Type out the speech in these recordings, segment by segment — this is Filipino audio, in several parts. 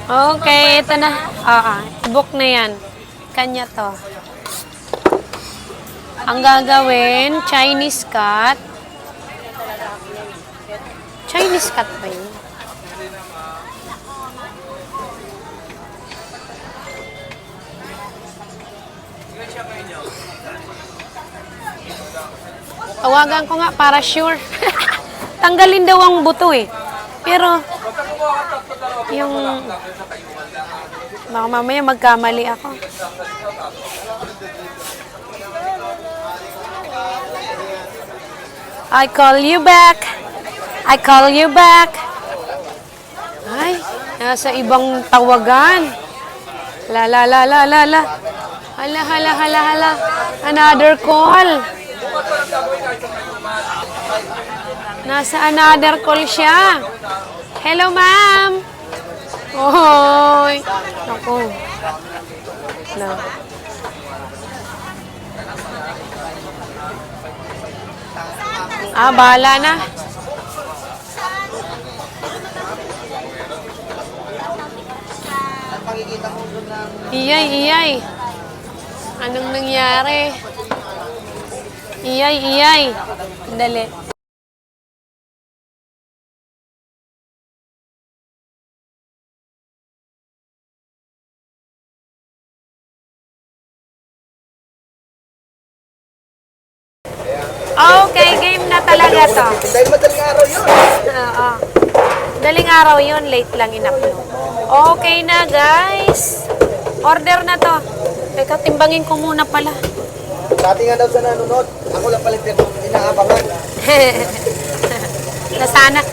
Okay, ito na. Book na yan. Kanya to. Ang gagawin, Chinese cut. Chinese cut ba yun? Tawagan ko nga para sure. Tanggalin daw ang buto eh. Pero, yung... Baka mamaya magkamali ako. I call you back. I call you back. Ay, nasa ibang tawagan. La la la la la la. Hala hala hala hala. Another call. Nasa another call siya. Hello, ma'am. Oy. Naku. No. Bahala na. Iyay, iyay. Anong nangyari? Iyay, iyay. Dali. Okay, game na talaga to. Dahil madaling araw yun. Oo. Daling araw yun, late lang in-upload. Okay na, guys. Order na to. Teka, timbangin ko muna pala. Dati nga daw sa nanonood, ako lang pala inaabangan. Na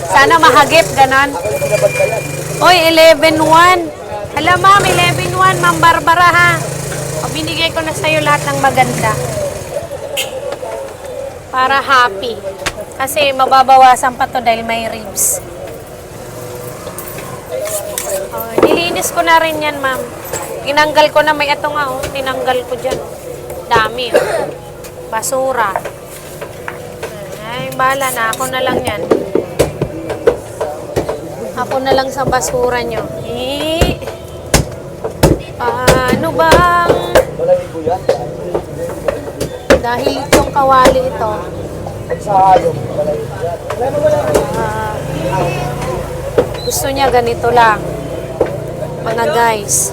sana mahagip, ganon. Ako yung pinabantayan. Oy, 11-1. Hala, ma'am, 11-1, Ma'am Barbara, ha? Binigay ko na sa'yo lahat ng maganda. Para happy. Kasi mababawasan pa to dahil may ribs. Nilinis ko na rin yan, ma'am. Tinanggal ko na, may ito nga, tinanggal ko dyan. Dami, basura. Ay, bahala na. Ako na lang yan. Ako na lang sa basura nyo. Paano bang... Dahil itong kawali ito. Gusto niya ganito lang. Mga guys.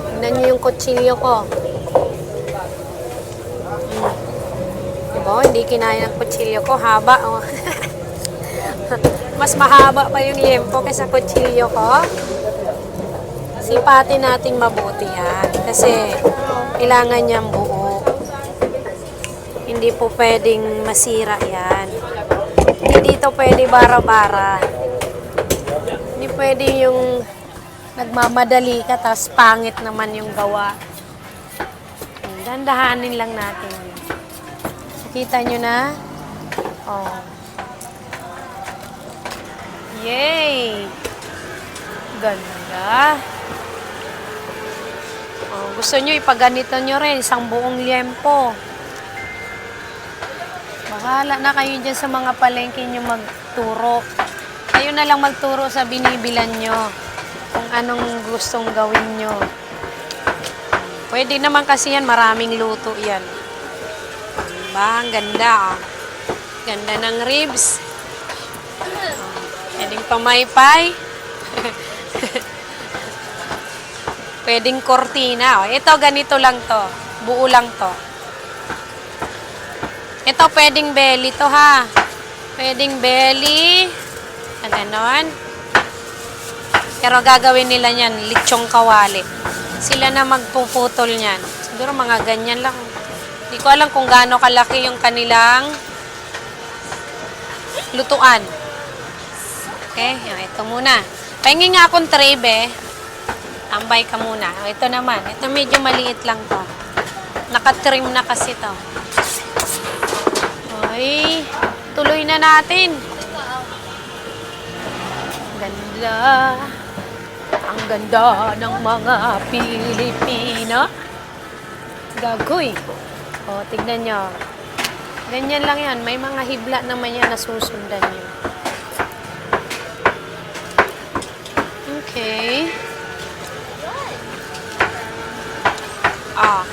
Tignan niyo yung kutsilyo ko. Diba? Hindi kinaya ng kutsilyo ko. Haba. Oh. Mas mahaba pa yung liempo kaysa kutsilyo ko. Sipatin nating mabuti yan. Kasi kailangan niyang buo. Hindi po pwedeng masira yan. Hindi dito pwede bara-bara. Hindi pwede yung nagmamadali ka tapos pangit naman yung gawa. Dandahanin lang natin. Nakita nyo na? Oh. Yay! Ganda. Oh, gusto nyo ipaganito nyo rin isang buong liempo. Bahala na kayo dyan sa mga palengke nyo magturo. Kayo na lang magturo sa binibilan nyo kung anong gustong gawin nyo. Pwede naman kasi yan, maraming luto yan. Diba? Ang ganda. Oh. Ganda ng ribs. Pwedeng pamaypay. Pwedeng kortina. Oh. Ito, ganito lang to. Buo lang to. Ito, pwedeng belly to, ha. Pwedeng belly. Ganon. Pero gagawin nila yan, litsong kawali. Sila na magpuputol niyan. Siguro mga ganyan lang. Hindi ko alam kung gaano kalaki yung kanilang lutuan. Okay, ito muna. Pahingi nga akong tray, be. Tambay ka muna. Ito naman. Ito medyo maliit lang to. Nakatrim na kasi to. Ay, tuloy na natin. Ganda. Ang ganda ng mga Pilipina. Gagoy. O, tignan nyo. Ganyan lang yan. May mga hibla naman yan na susundan nyo. Okay. Ah,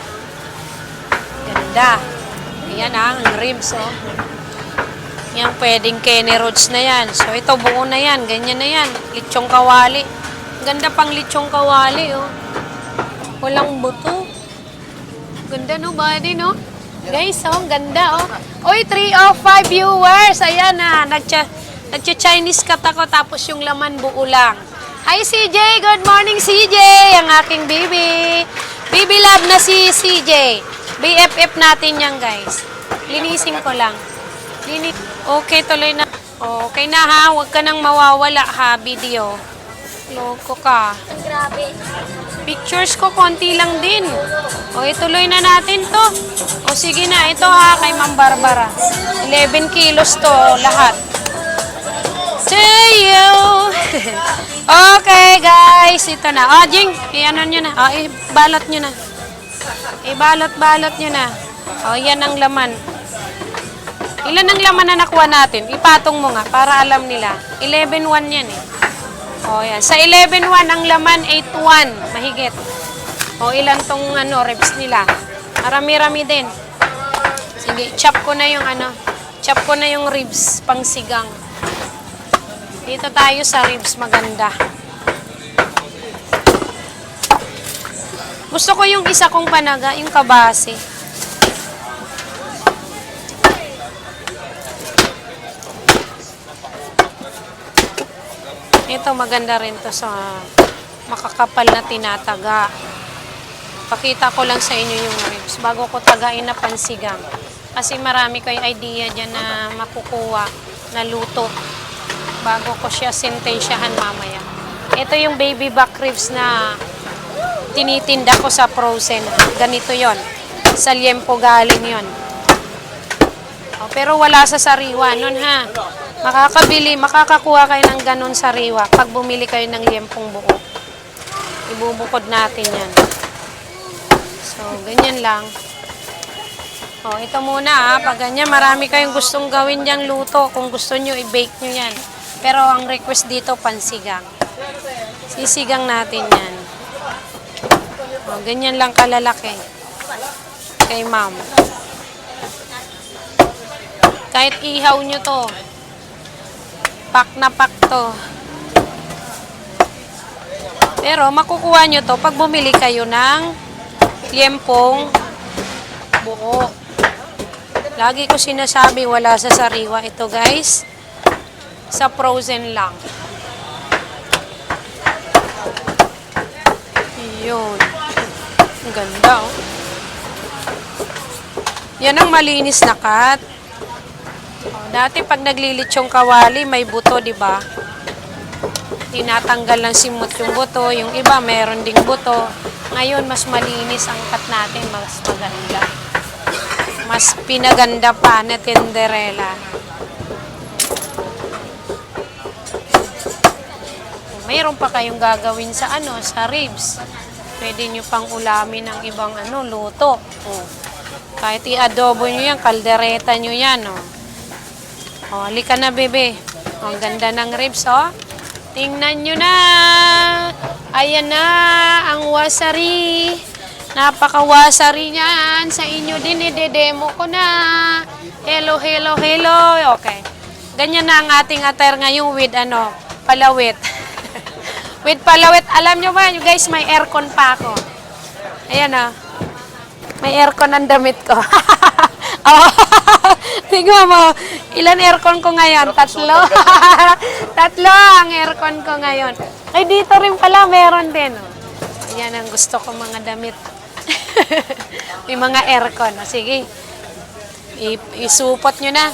ganda. Ayan ang ribs, oh. Yan, pwedeng Kenny Rhodes na yan. So, ito, buo na yan. Ganyan na yan. Litsong kawali. Ganda pang litsong kawali, oh. Walang buto. Ganda, no, body, no? Guys, oh, ganda, oh. Oy, 305 viewers. Ayan na. Nagcha-Chinese cut ako, tapos yung laman buo lang. Hi, CJ. Good morning, CJ. Ang aking baby. Baby love na si CJ. BFF natin yan, guys. Linisin ko lang. Okay, tuloy na. Okay na, ha. Huwag ka nang mawawala, ha, video. Loko ka. Grabe. Pictures ko, konti lang din. O, ituloy na natin to. O, sige na. Ito, ha, kay Ma'am Barbara. 11 kilos to, lahat. To you. Okay, guys. Ito na. O, Jing, i-ano nyo na. O, ibalot nyo na. Ibalot-balot nyo na. O, yan ang laman. Ilan ang laman na nakuha natin? Ipatong mo nga para alam nila. 11-1 yan eh. O, yan. Sa 11-1, ang laman 8-1. Mahigit. O, ilan tong ribs nila. Marami-rami din. Sige, chop ko na yung chop ko na yung ribs pang sigang. Dito tayo sa ribs, maganda. Gusto ko yung isa kong panaga, yung kabase. Ito maganda rin to sa makakapal na tinataga. Pakita ko lang sa inyo yung ribs bago ko tagain na pansigang. Kasi marami kayo idea dyan na makukuha na luto bago ko siya sentensyahan mamaya. Ito yung baby back ribs na tinitinda ko sa frozen. Ganito yon. Sa liempo galing yon. Pero wala sa sariwa nun, ha. Makakakuha kayo ng ganun sariwa pag bumili kayo ng liempong buo. Ibubukod natin yan. So, ganyan lang. O, ito muna, ha. Pag ganyan, marami kayong gustong gawin diyang luto. Kung gusto nyo, i-bake nyo yan. Pero ang request dito, pansigang. Sisigang natin yan. O, ganyan lang kalalaki. Kay ma'am. Kahit ihaw nyo to. Pak na pak to. Pero makukuha nyo to pag bumili kayo ng liempong buo. Lagi ko sinasabi, wala sa sariwa ito, guys. Sa frozen lang. Yun. Ang ganda, oh. Yan ang malinis na cut. Oh, dati pag naglilitsong kawali, may buto, di ba? Tinatanggal ng simot yung buto. Yung iba, meron ding buto. Ngayon, mas malinis ang cut natin. Mas maganda. Mas pinaganda pa na tenderela. Mayroon pa kayong gagawin sa sa ribs. Pwede nyo pang ulamin ng ibang luto. Oh. Kahit i-adobo nyo yan, kaldereta nyo yan, oh. Oh, halika na, bebe. Oh, ang ganda ng ribs, oh. Tingnan nyo na. Ayan na, ang wasari. Napaka-wasari niyan. Sa inyo din, i-demo ko na. Hello, hello, hello. Okay. Ganyan na ang ating attire ngayon with, palawit. With palawit. Alam nyo ba, you guys, may aircon pa ako. Ayan, oh. May aircon ang damit ko. Oh. Tingnan mo, ilan aircon ko ngayon? Tatlo. Tatlo ang aircon ko ngayon. Ay, dito rin pala, meron din. Oh. Ayan ang gusto ko mga damit. May mga aircon. Oh, sige, isupot nyo na.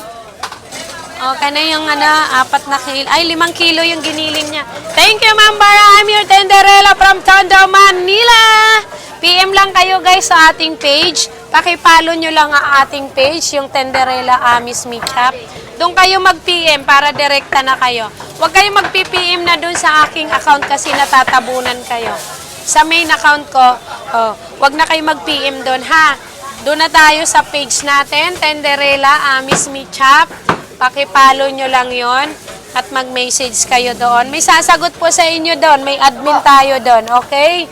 Okay na yung 4 na kilo. Ay, 5 kilo yung giniling niya. Thank you, Ma'am Bara. I'm your tenderella from Tondo, Manila. PM lang kayo, guys, sa ating page. Pakipollow nyo lang ang ating page, yung Tenderella Amis Meetup. Doon kayo mag-PM para direkta na kayo. Huwag kayo mag-PM na doon sa aking account kasi natatabunan kayo. Sa main account ko, huwag na kayo mag-PM doon, ha? Doon na tayo sa page natin, Tenderella Amis Meetup. Pakipollow nyo lang yon at mag-message kayo doon. May sasagot po sa inyo doon. May admin tayo doon, okay?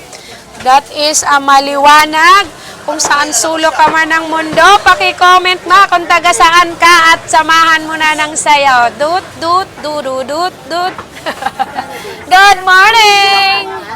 That is maliwanag. kung saan sulok ka man ng mundo, paki-comment na kung taga saan ka at samahan mo na ng sayaw. Dut, dut, dut, dut, dut. Good morning!